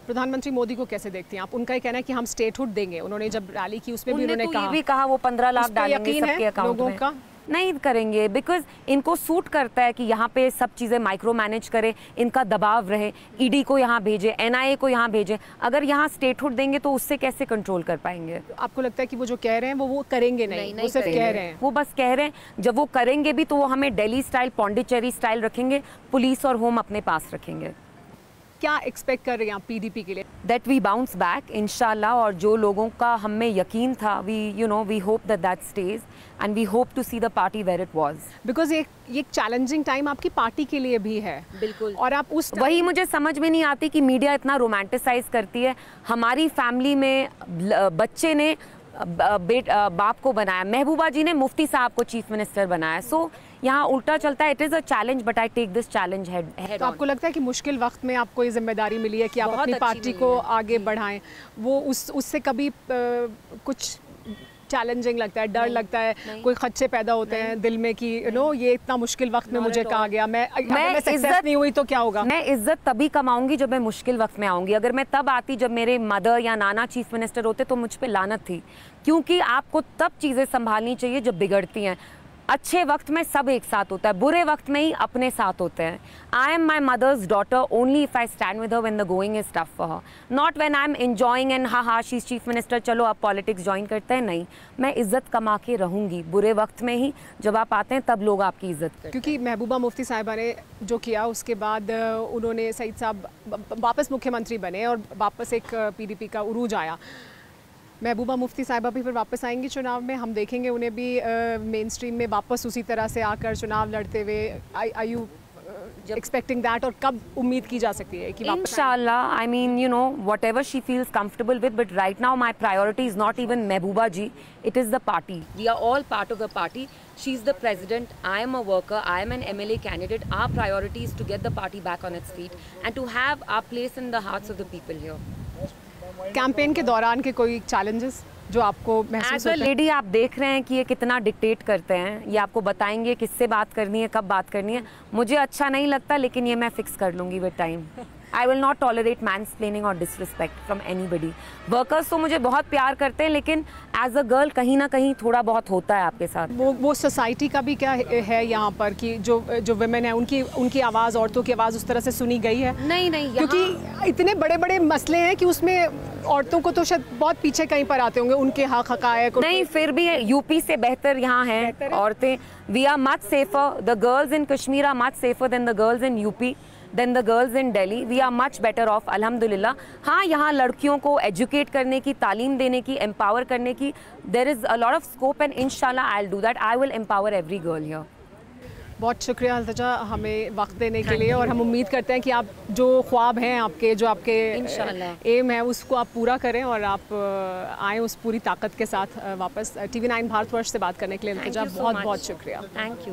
प्रधानमंत्री मोदी को कैसे देखती हैं आप? उनका ही कहना है कि हम स्टेटहुड देंगे। उन्होंने जब रैली की उसमें भी उन्होंने कहा, ये भी कहा वो 15 लाख डालेंगे सबके अकाउंट में। का नहीं करेंगे, बिकॉज इनको सूट करता है कि यहाँ पे सब चीज़ें माइक्रो मैनेज करे, इनका दबाव रहे, ईडी को यहाँ भेजे, एनआईए को यहाँ भेजे। अगर यहाँ स्टेटहुड देंगे तो उससे कैसे कंट्रोल कर पाएंगे? आपको लगता है कि वो जो कह रहे हैं वो करेंगे नहीं, वो सिर्फ कह रहे हैं? वो बस कह रहे हैं। जब वो करेंगे भी तो वो हमें दिल्ली स्टाइल, पौंडीचेरी स्टाइल रखेंगे, पुलिस और होम अपने पास रखेंगे। क्या एक्सपेक्ट कर रहे हैं आप पीडीपी के लिए? दैट वी बाउंस बैक इंशाल्लाह, और जो लोगों का हम में यकीन था, we hope that stage and we hope to see the party where it was. Because ये चैलेंजिंग टाइम आपकी पार्टी के लिए भी है। बिल्कुल। और आप उस वही मुझे समझ में नहीं आती कि मीडिया इतना रोमांटिसाइज करती है। हमारी फैमिली में बच्चे ने बाप को बनाया, महबूबा जी ने मुफ्ती साहब को चीफ मिनिस्टर बनाया। सो यहाँ उल्टा चलता है। It is a challenge but I take this challenge head. तो आपको लगता है कि मुश्किल वक्त में आपको ये जिम्मेदारी मिली है कि आप अपनी पार्टी को आगे बढ़ाएं? वो उससे कभी कुछ चैलेंजिंग लगता है, डर लगता है, कोई खदशे पैदा होते हैं दिल में कि ये इतना मुश्किल वक्त में मुझे कहा गया, मैं सक्सेस नहीं हुई तो क्या होगा? मैं इज्जत तभी कमाऊंगी जब मैं मुश्किल वक्त में आऊंगी। अगर मैं तब आती जब मेरे मदर या नाना चीफ मिनिस्टर होते तो मुझ पे लानत थी, क्योंकि आपको तब चीज़ें संभालनी चाहिए जब बिगड़ती हैं। अच्छे वक्त में सब एक साथ होता है, बुरे वक्त में ही अपने साथ होते हैं। I am my mother's daughter only if I stand with her when the going is tough for her, not when I am enjoying and हाँ शी इज चीफ मिनिस्टर, चलो आप पॉलिटिक्स ज्वाइन करते हैं। नहीं, मैं इज्जत कमा के रहूंगी बुरे वक्त में ही। जब आप आते हैं तब लोग आपकी इज्जत करते हैं। क्योंकि महबूबा मुफ्ती साहिबा ने जो किया उसके बाद उन्होंने सईद साहब वापस मुख्यमंत्री बने और वापस एक पीडीपी का उरूज आया। महबूबा मुफ्ती साहिबा भी फिर वापस आएंगी चुनाव में, हम देखेंगे उन्हें भी मेन स्ट्रीम में वापस उसी तरह से आकर चुनाव लड़ते हुए। आई यू एक्सपेक्टिंग दैट? और कब उम्मीद की जा सकती है कि इंशाल्लाह? I mean whatever she feels comfortable with, but right now my priority is not even Mehbooba ji, it is the party. We are all part of the party. She's the president, I am a worker, I am an MLA candidate. Our priority is to get the party back on its feet and to have our place in the hearts of the people here. Campaign के दौरान के कोई challenges जो आपको महसूस होते हैं? Lady आप देख रहे हैं कि ये कितना डिक्टेट करते हैं, ये आपको बताएंगे किससे बात करनी है, कब बात करनी है। मुझे अच्छा नहीं लगता, लेकिन ये मैं फिक्स कर लूँगी with time. I will not tolerate mansplaining और डिसरिस्पेक्ट फ्रॉम एनीबडी। वर्कर्स तो मुझे बहुत प्यार करते हैं, लेकिन एज अ गर्ल कहीं ना कहीं थोड़ा बहुत होता है आपके साथ। वो सोसाइटी का भी क्या है यहाँ पर कि जो वुमेन है उनकी आवाज़, औरतों की आवाज़ उस तरह से सुनी गई है? नहीं, क्योंकि इतने बड़े बड़े मसले हैं कि उसमें औरतों को तो शायद बहुत पीछे कहीं पर आते होंगे, उनके हक हकायक। नहीं, फिर भी यूपी से बेहतर यहाँ हैं औरतें। We are much safer, the girls in Kashmir are much safer than the girls in UP, than the girls in Delhi. We are much better off अल्हम्दुलिल्लाह। हाँ, यहाँ लड़कियों को एजुकेट करने की, तालीम देने की, एम्पावर करने की there is a lot of scope and इंशाल्लाह I will do that. I will empower every girl here. बहुत शुक्रिया अल्तजा हमें वक्त देने के लिए, और हम उम्मीद करते हैं कि आप जो ख्वाब हैं आपके, जो आपके एम है, उसको आप पूरा करें और आप आएँ उस पूरी ताकत के साथ वापस। TV9 भारतवर्ष से बात करने के लिए अल्तजा बहुत बहुत शुक्रिया। Thank you.